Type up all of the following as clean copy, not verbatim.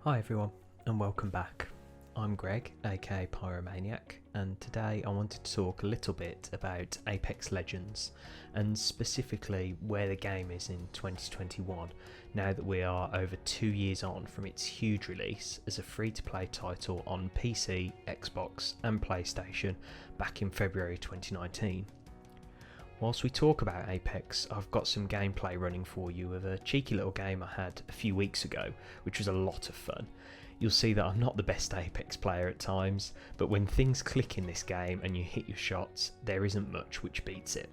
Hi everyone, and welcome back. I'm Greg, aka Pyromaniac, and today I wanted to talk a little bit about Apex Legends, and specifically where the game is in 2021, now that we are over 2 years on from its huge release as a free-to-play title on PC, Xbox and PlayStation back in February 2019. Whilst we talk about Apex, I've got some gameplay running for you of a cheeky little game I had a few weeks ago, which was a lot of fun. You'll see that I'm not the best Apex player at times, but when things click in this game and you hit your shots, there isn't much which beats it.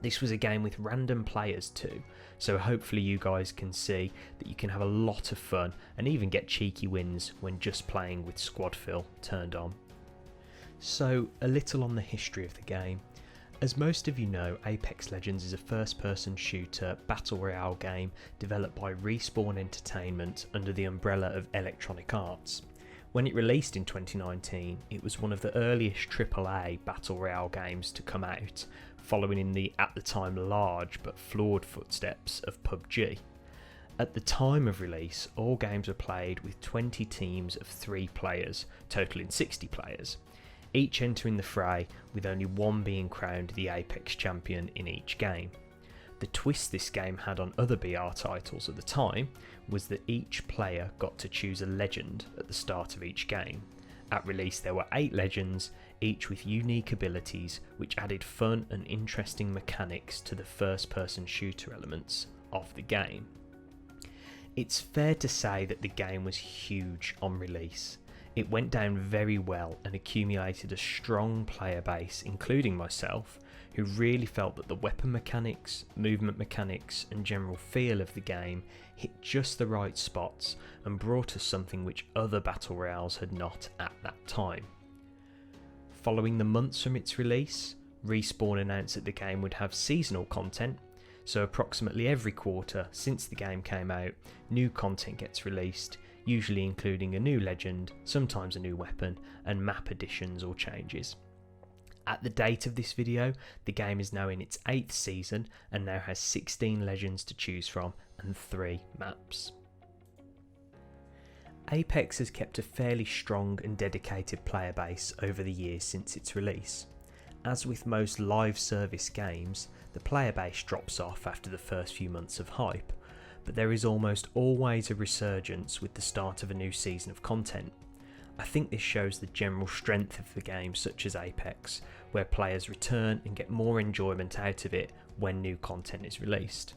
This was a game with random players too, so hopefully you guys can see that you can have a lot of fun and even get cheeky wins when just playing with squad fill turned on. So a little on the history of the game. As most of you know, Apex Legends is a first-person shooter battle royale game developed by Respawn Entertainment under the umbrella of Electronic Arts. When it released in 2019, it was one of the earliest AAA battle royale games to come out, following in the at the time large but flawed footsteps of PUBG. At the time of release, all games were played with 20 teams of 3 players, totaling 60 players, each entering the fray with only one being crowned the Apex champion in each game. The twist this game had on other BR titles at the time was that each player got to choose a legend at the start of each game. At release there were 8 legends, each with unique abilities which added fun and interesting mechanics to the first person shooter elements of the game. It's fair to say that the game was huge on release. It went down very well and accumulated a strong player base, including myself, who really felt that the weapon mechanics, movement mechanics and general feel of the game hit just the right spots and brought us something which other battle royales had not at that time. Following the months from its release, Respawn announced that the game would have seasonal content, so approximately every quarter since the game came out, new content gets released, usually including a new legend, sometimes a new weapon, and map additions or changes. At the date of this video, the game is now in its 8th season and now has 16 legends to choose from and 3 maps. Apex has kept a fairly strong and dedicated player base over the years since its release. As with most live service games, the player base drops off after the first few months of hype, but there is almost always a resurgence with the start of a new season of content. I think this shows the general strength of the game such as Apex, where players return and get more enjoyment out of it when new content is released.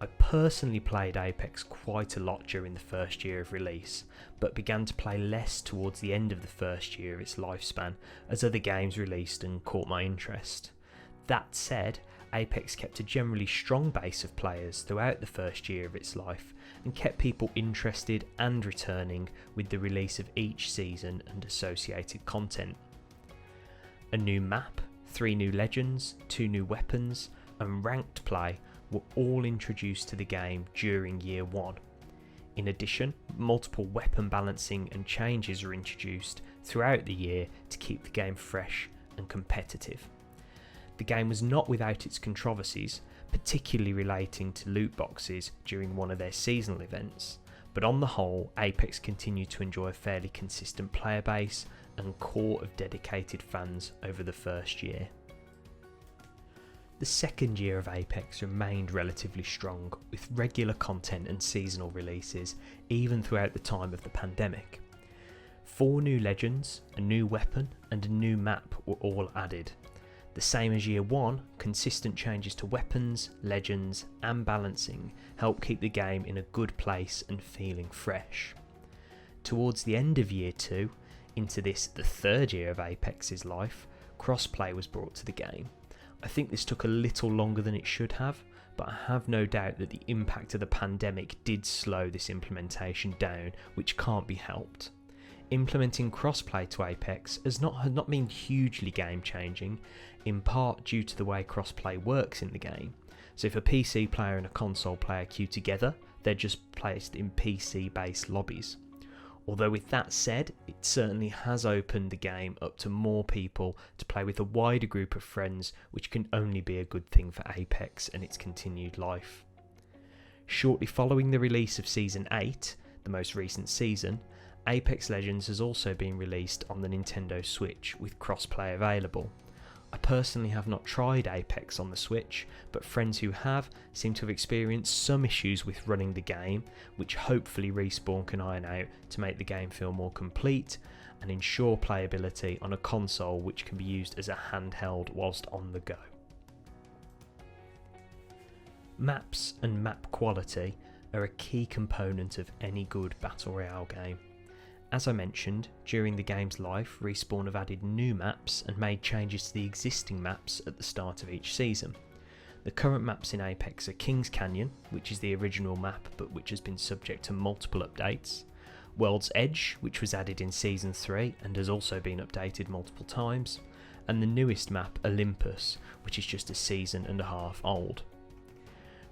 I personally played Apex quite a lot during the first year of release, but began to play less towards the end of the first year of its lifespan as other games released and caught my interest. That said, Apex kept a generally strong base of players throughout the first year of its life and kept people interested and returning with the release of each season and associated content. A new map, 3 new legends, 2 new weapons and ranked play were all introduced to the game during year 1. In addition, multiple weapon balancing and changes were introduced throughout the year to keep the game fresh and competitive. The game was not without its controversies, particularly relating to loot boxes during one of their seasonal events, but on the whole, Apex continued to enjoy a fairly consistent player base and core of dedicated fans over the first year. The second year of Apex remained relatively strong, with regular content and seasonal releases even throughout the time of the pandemic. 4 new legends, a new weapon and a new map were all added. The same as year 1, consistent changes to weapons, legends and balancing help keep the game in a good place and feeling fresh. Towards the end of year 2, into this the 3rd year of Apex's life, crossplay was brought to the game. I think this took a little longer than it should have, but I have no doubt that the impact of the pandemic did slow this implementation down, which can't be helped. Implementing crossplay to Apex has not been hugely game changing, in part due to the way crossplay works in the game. So if a PC player and a console player queue together, they're just placed in PC based lobbies. Although with that said, it certainly has opened the game up to more people to play with a wider group of friends, which can only be a good thing for Apex and its continued life. Shortly following the release of Season 8, the most recent season, Apex Legends has also been released on the Nintendo Switch with cross-play available. I personally have not tried Apex on the Switch, but friends who have seem to have experienced some issues with running the game, which hopefully Respawn can iron out to make the game feel more complete and ensure playability on a console which can be used as a handheld whilst on the go. Maps and map quality are a key component of any good Battle Royale game. As I mentioned, during the game's life, Respawn have added new maps and made changes to the existing maps at the start of each season. The current maps in Apex are Kings Canyon, which is the original map but which has been subject to multiple updates, World's Edge, which was added in Season 3 and has also been updated multiple times, and the newest map, Olympus, which is just a season and a half old.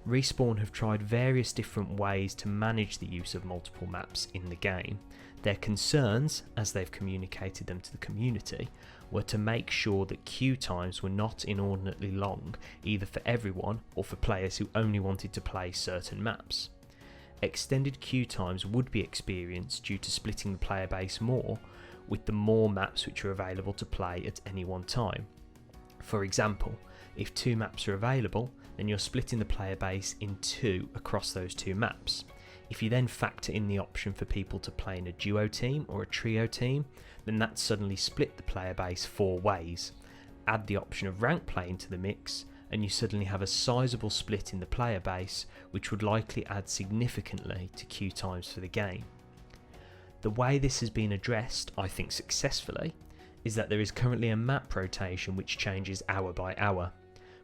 Respawn have tried various different ways to manage the use of multiple maps in the game. Their concerns, as they've communicated them to the community, were to make sure that queue times were not inordinately long, either for everyone or for players who only wanted to play certain maps. Extended queue times would be experienced due to splitting the player base more, with the more maps which are available to play at any one time. For example, if 2 maps are available, then you're splitting the player base in 2 across those 2 maps. If you then factor in the option for people to play in a duo team or a trio team, then that suddenly split the player base 4 ways. Add the option of rank play into the mix, and you suddenly have a sizable split in the player base, which would likely add significantly to queue times for the game. The way this has been addressed, I think successfully, is that there is currently a map rotation which changes hour by hour.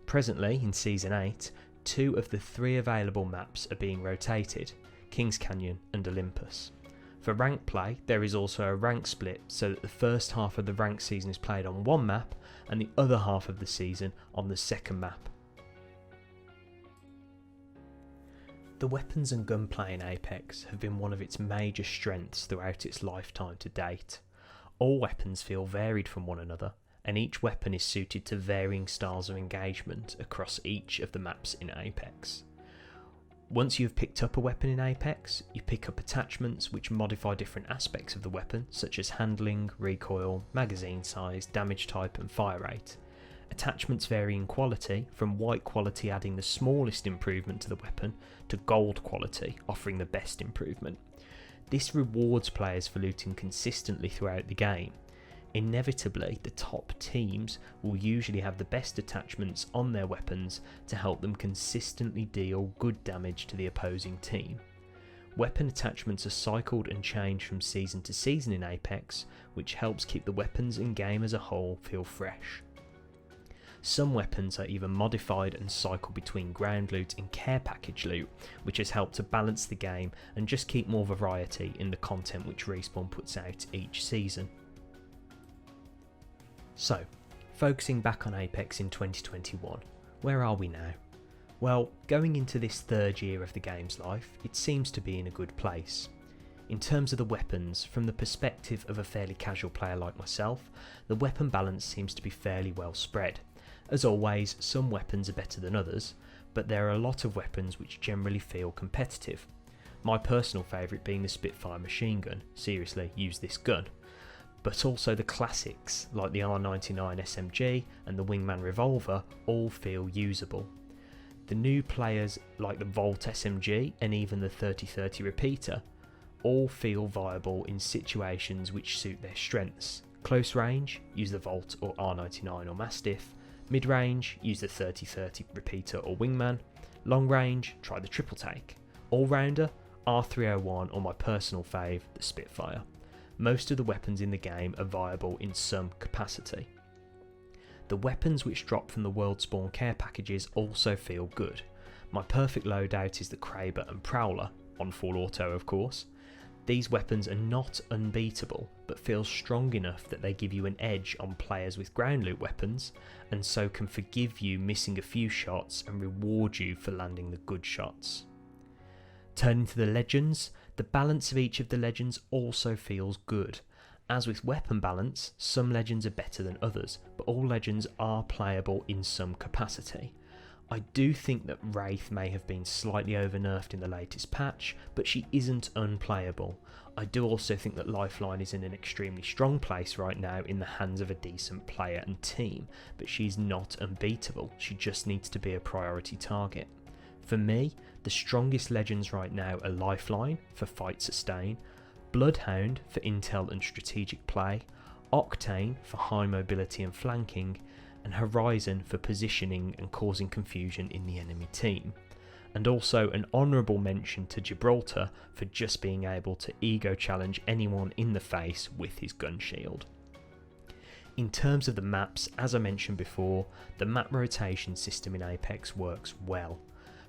Presently, in Season 8, 2 of the 3 available maps are being rotated, Kings Canyon and Olympus. For rank play, there is also a rank split so that the first half of the rank season is played on one map and the other half of the season on the second map. The weapons and gunplay in Apex have been one of its major strengths throughout its lifetime to date. All weapons feel varied from one another, and each weapon is suited to varying styles of engagement across each of the maps in Apex. Once you've picked up a weapon in Apex, you pick up attachments which modify different aspects of the weapon, such as handling, recoil, magazine size, damage type and fire rate. Attachments vary in quality, from white quality adding the smallest improvement to the weapon, to gold quality offering the best improvement. This rewards players for looting consistently throughout the game. Inevitably, the top teams will usually have the best attachments on their weapons to help them consistently deal good damage to the opposing team. Weapon attachments are cycled and changed from season to season in Apex, which helps keep the weapons and game as a whole feel fresh. Some weapons are even modified and cycle between ground loot and care package loot, which has helped to balance the game and just keep more variety in the content which Respawn puts out each season. So, focusing back on Apex in 2021, where are we now? Well, going into this 3rd year of the game's life, it seems to be in a good place. In terms of the weapons, from the perspective of a fairly casual player like myself, the weapon balance seems to be fairly well spread. As always, some weapons are better than others, but there are a lot of weapons which generally feel competitive. My personal favourite being the Spitfire machine gun. Seriously, use this gun. But also the classics like the R99 SMG and the Wingman revolver all feel usable. The new players like the Volt SMG and even the 30-30 repeater all feel viable in situations which suit their strengths. Close range, use the Volt or R99 or Mastiff. Mid range, use the 30-30 repeater or Wingman. Long range, try the triple take. All rounder, R301 or my personal fave, the Spitfire. Most of the weapons in the game are viable in some capacity. The weapons which drop from the Worldspawn care packages also feel good. My perfect loadout is the Kraber and Prowler, on full auto of course. These weapons are not unbeatable, but feel strong enough that they give you an edge on players with ground loot weapons, and so can forgive you missing a few shots and reward you for landing the good shots. Turning to the legends, the balance of each of the legends also feels good. As with weapon balance, some legends are better than others, but all legends are playable in some capacity. I do think that Wraith may have been slightly overnerfed in the latest patch, but she isn't unplayable. I do also think that Lifeline is in an extremely strong place right now in the hands of a decent player and team, but she's not unbeatable, she just needs to be a priority target. For me, the strongest legends right now are Lifeline for fight sustain, Bloodhound for intel and strategic play, Octane for high mobility and flanking, and Horizon for positioning and causing confusion in the enemy team. And also an honourable mention to Gibraltar for just being able to ego challenge anyone in the face with his gun shield. In terms of the maps, as I mentioned before, the map rotation system in Apex works well.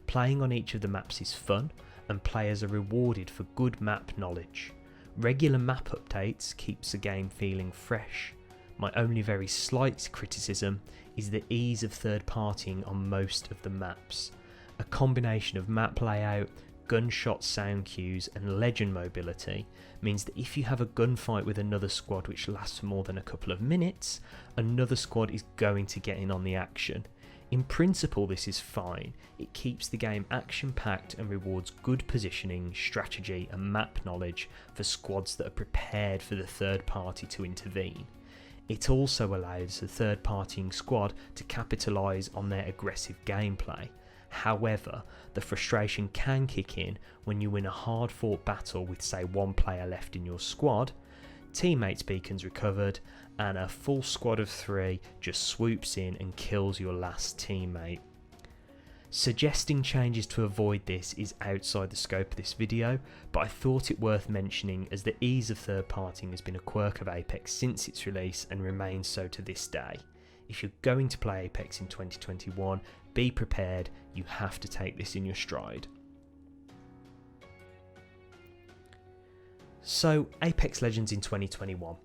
Playing on each of the maps is fun, and players are rewarded for good map knowledge. Regular map updates keeps the game feeling fresh. My only very slight criticism is the ease of third partying on most of the maps. A combination of map layout, gunshot sound cues and legend mobility means that if you have a gunfight with another squad which lasts for more than a couple of minutes, another squad is going to get in on the action. In principle this is fine, it keeps the game action packed and rewards good positioning, strategy and map knowledge for squads that are prepared for the third party to intervene. It also allows the third partying squad to capitalise on their aggressive gameplay. However, the frustration can kick in when you win a hard fought battle with say one player left in your squad, teammates' beacons recovered, and a full squad of 3 just swoops in and kills your last teammate. Suggesting changes to avoid this is outside the scope of this video, but I thought it worth mentioning as the ease of third partying has been a quirk of Apex since its release and remains so to this day. If you're going to play Apex in 2021, be prepared, you have to take this in your stride. So, Apex Legends in 2021.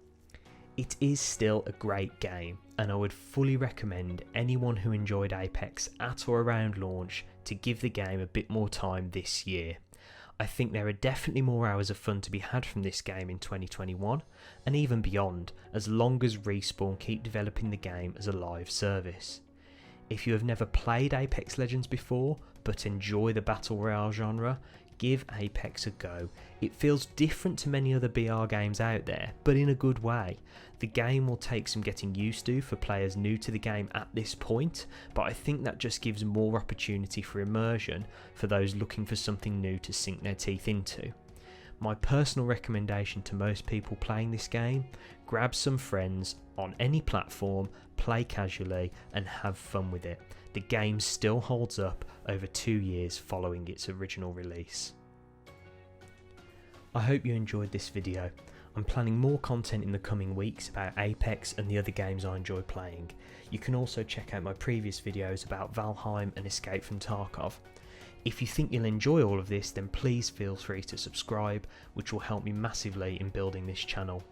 It is still a great game, and I would fully recommend anyone who enjoyed Apex at or around launch to give the game a bit more time this year. I think there are definitely more hours of fun to be had from this game in 2021, and even beyond, as long as Respawn keep developing the game as a live service. If you have never played Apex Legends before, but enjoy the Battle Royale genre, give Apex a go. It feels different to many other BR games out there, but in a good way. The game will take some getting used to for players new to the game at this point, but I think that just gives more opportunity for immersion for those looking for something new to sink their teeth into. My personal recommendation to most people playing this game, grab some friends on any platform, play casually and have fun with it. The game still holds up over 2 years following its original release. I hope you enjoyed this video. I'm planning more content in the coming weeks about Apex and the other games I enjoy playing. You can also check out my previous videos about Valheim and Escape from Tarkov. If you think you'll enjoy all of this, then please feel free to subscribe, which will help me massively in building this channel.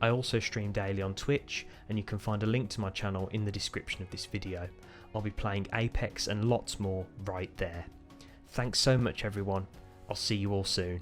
I also stream daily on Twitch, and you can find a link to my channel in the description of this video. I'll be playing Apex and lots more right there. Thanks so much everyone, I'll see you all soon.